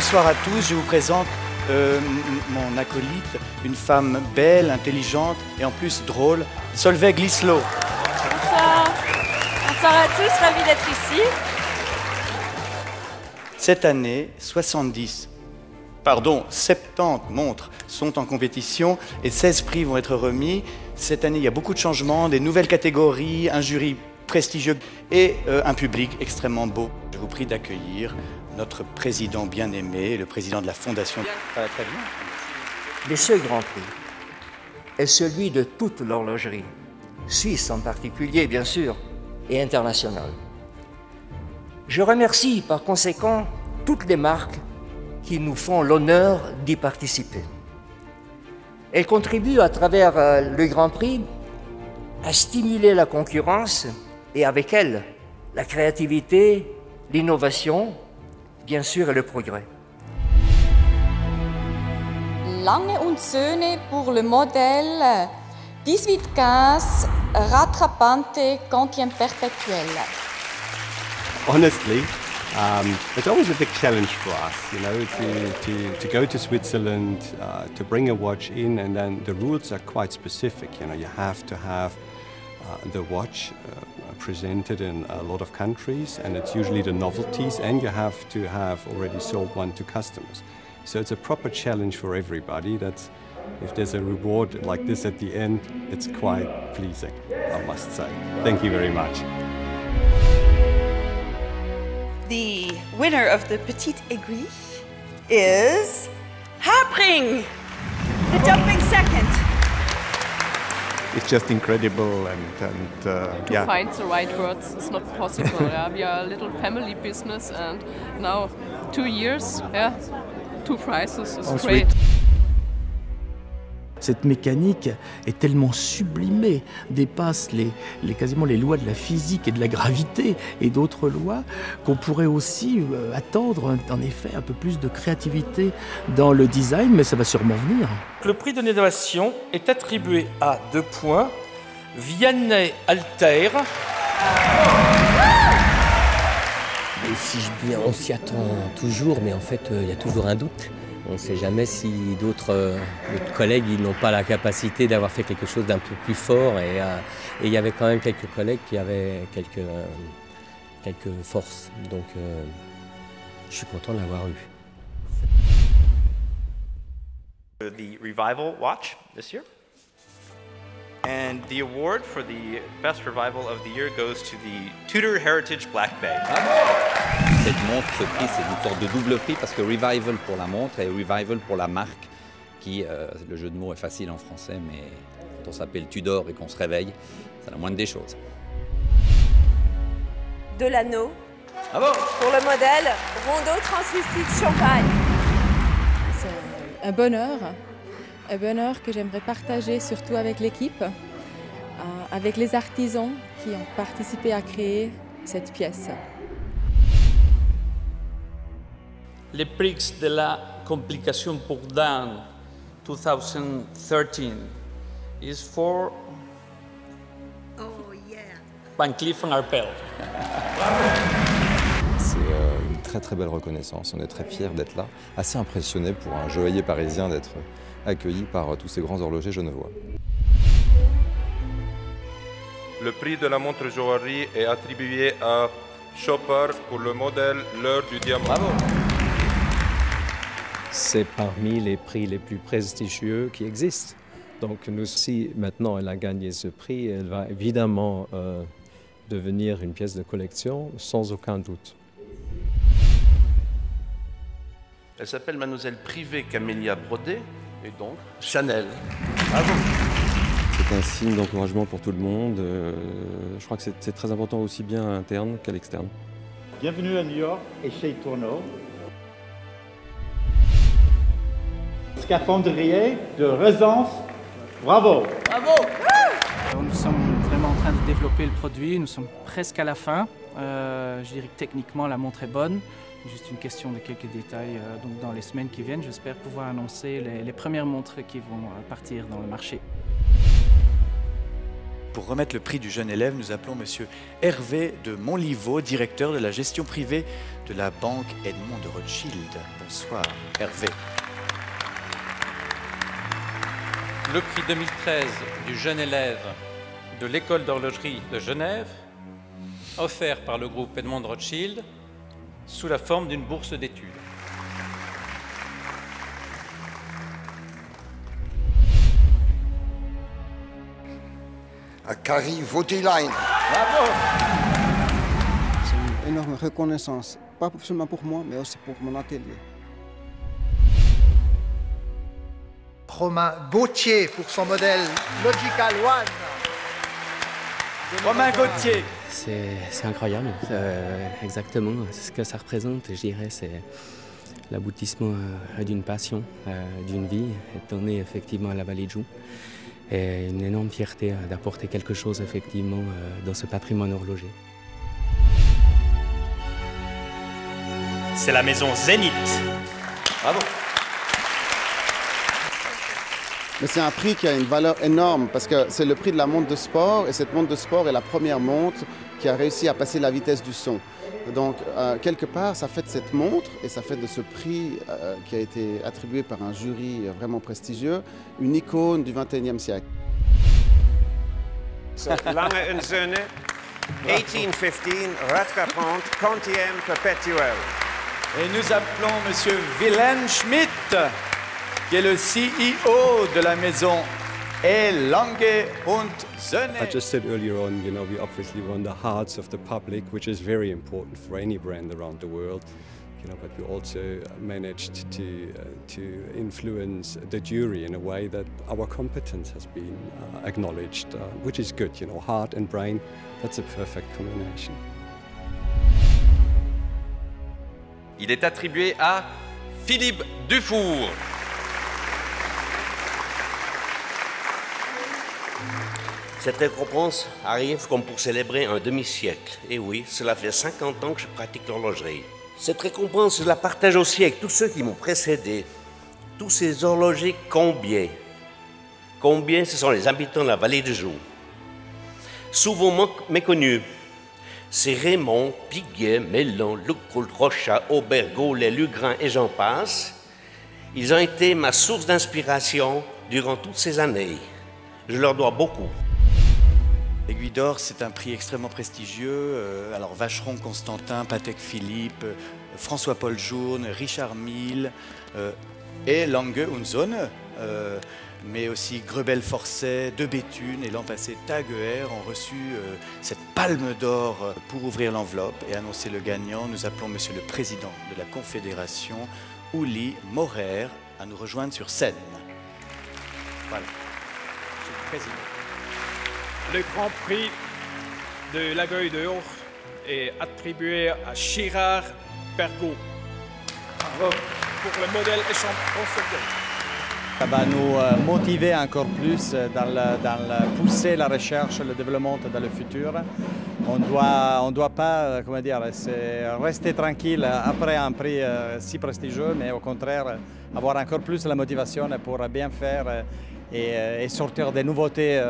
bonsoir à tous. Je vous présente mon acolyte, une femme belle, intelligente et en plus drôle, Solveig Lislo. Bonsoir. Bonsoir à tous, ravi d'être ici. Cette année, 70 montres sont en compétition et 16 prix vont être remis. Cette année, il y a beaucoup de changements, des nouvelles catégories, un jury prestigieux et un public extrêmement beau. Je vous prie d'accueillir notre président bien-aimé, le président de la Fondation. Ça va très bien. Mais ce Grand Prix est celui de toute l'horlogerie, suisse en particulier, bien sûr, et internationale. Je remercie par conséquent toutes les marques qui nous font l'honneur d'y participer. Elles contribuent à travers le Grand Prix à stimuler la concurrence et avec elle la créativité, l'innovation, bien sûr, et le progrès. Lange und Söhne pour le modèle 1815 Rattrapante Quantième Perpétuel. Honestly, it's always a big challenge for us, you know, to go to Switzerland, to bring a watch in, and then the rules are quite specific. You know, you have to have the watch presented in a lot of countries, and it's usually the novelties, and you have to have already sold one to customers. So it's a proper challenge for everybody. That's, if there's a reward like this at the end, it's quite pleasing, I must say. Thank you very much. The winner of the Petite Aiguille is Habring, the jumping second. It's just incredible, and to find the right words is not possible. Yeah, we are a little family business, and now 2 years, yeah, 2 prizes is great. Cette mécanique est tellement sublimée, dépasse quasiment les lois de la physique et de la gravité et d'autres lois, qu'on pourrait aussi attendre en effet un peu plus de créativité dans le design, mais ça va sûrement venir. Le prix de l'innovation est attribué à 2 points, Vianney Altair. On s'y attend toujours, mais en fait, il y a toujours un doute. On ne sait jamais si d'autres collègues n'ont pas la capacité d'avoir fait quelque chose d'un peu plus fort. Et il y avait quand même quelques collègues qui avaient quelques forces. Donc je suis content de l'avoir eu. The Revival watch this year. And the award for the best revival of the year goes to the Tudor Heritage Black Bay. Cette montre, ce prix, c'est une sorte de double prix parce que Revival pour la montre et Revival pour la marque, qui, le jeu de mots est facile en français, mais quand on s'appelle Tudor et qu'on se réveille, c'est la moindre des choses. De l'anneau. Bravo. Pour le modèle Rondeau Translucide Champagne. C'est un bonheur que j'aimerais partager surtout avec l'équipe, avec les artisans qui ont participé à créer cette pièce. Le prix de la complication pour Dan 2013 is for Van Cleef & Arpels. C'est une très belle reconnaissance, on est très fiers d'être là, assez impressionné pour un joaillier parisien d'être accueilli par tous ces grands horlogers genevois. Le prix de la montre joaillerie est attribué à Chopper pour le modèle L'heure du diamant. Bravo. C'est parmi les prix les plus prestigieux qui existent. Donc nous, si maintenant elle a gagné ce prix, elle va évidemment devenir une pièce de collection, sans aucun doute. Elle s'appelle Mademoiselle Privée Camélia Brodé, et donc Chanel. Bravo. C'est un signe d'encouragement pour tout le monde. Je crois que c'est très important aussi bien à l'interne qu'à l'externe. Bienvenue à New York et chez Tourneau. Scaphandrier de Rezance, bravo! Bravo! Nous sommes vraiment en train de développer le produit, nous sommes presque à la fin. Je dirais que techniquement la montre est bonne, juste une question de quelques détails. Donc dans les semaines qui viennent, j'espère pouvoir annoncer les premières montres qui vont partir dans le marché. Pour remettre le prix du jeune élève, nous appelons monsieur Hervé de Montlivaud, directeur de la gestion privée de la banque Edmond de Rothschild. Bonsoir Hervé. Le prix 2013 du jeune élève de l'école d'horlogerie de Genève, offert par le groupe Edmond de Rothschild sous la forme d'une bourse d'études. À Kari Voutilainen. Bravo! C'est une énorme reconnaissance, pas seulement pour moi, mais aussi pour mon atelier. Romain Gauthier pour son modèle Logical One. Romain Gauthier. C'est incroyable, exactement ce que ça représente, je dirais, c'est l'aboutissement d'une passion, d'une vie, étant né effectivement à la Vallée de Joux. Et une énorme fierté d'apporter quelque chose effectivement dans ce patrimoine horloger. C'est la maison Zénith. Bravo. Mais c'est un prix qui a une valeur énorme parce que c'est le prix de la montre de sport et cette montre de sport est la première montre qui a réussi à passer la vitesse du son. Donc, quelque part, ça fait de cette montre et ça fait de ce prix qui a été attribué par un jury vraiment prestigieux, une icône du XXIe siècle. Lange en Söhne, 1815, Radgerbrand, quantième perpétuel. Et nous appelons monsieur Wilhelm Schmidt, qui est le CEO de la maison Lange und Söhne. I just said earlier on, we obviously won the hearts of the public, which is very important for any brand around the world. But we also managed to influence the jury in a way that our competence has been acknowledged, which is good. Heart and brain, that's a perfect combination. Il est attribué à Philippe Dufour. Cette récompense arrive comme pour célébrer un demi-siècle. Et oui, cela fait 50 ans que je pratique l'horlogerie. Cette récompense, je la partage aussi avec tous ceux qui m'ont précédé. Tous ces horlogers combien? Combien ce sont les habitants de la vallée de Joux? Souvent méconnus. C'est Raymond, Piguet, Mellon, Loucoult, Rochat, Aubert, Gaulet, Lugrin et j'en passe. Ils ont été ma source d'inspiration durant toutes ces années. Je leur dois beaucoup. L'Aiguille d'Or, c'est un prix extrêmement prestigieux. Alors Vacheron, Constantin, Patek Philippe, François-Paul Journe, Richard Mille et Lange und Söhne, mais aussi Grebel-Forcet, De Béthune et l'an passé Taguer ont reçu cette palme d'or pour ouvrir l'enveloppe et annoncer le gagnant. Nous appelons monsieur le président de la Confédération, Uli Maurer, à nous rejoindre sur scène. Voilà, monsieur le président. Le Grand Prix de l'Aiguille d'Or est attribué à Girard Pergaud pour le modèle échange constructeur. Ça va nous motiver encore plus dans pousser la recherche et le développement dans le futur. On doit pas, comment dire, rester tranquille après un prix si prestigieux, mais au contraire avoir encore plus la motivation pour bien faire et sortir des nouveautés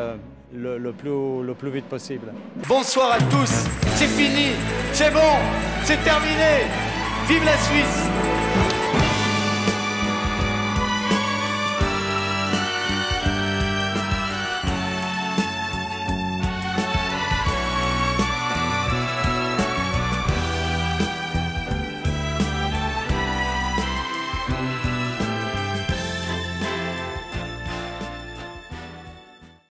le plus vite possible. Bonsoir à tous, c'est fini, c'est bon, c'est terminé. Vive la Suisse!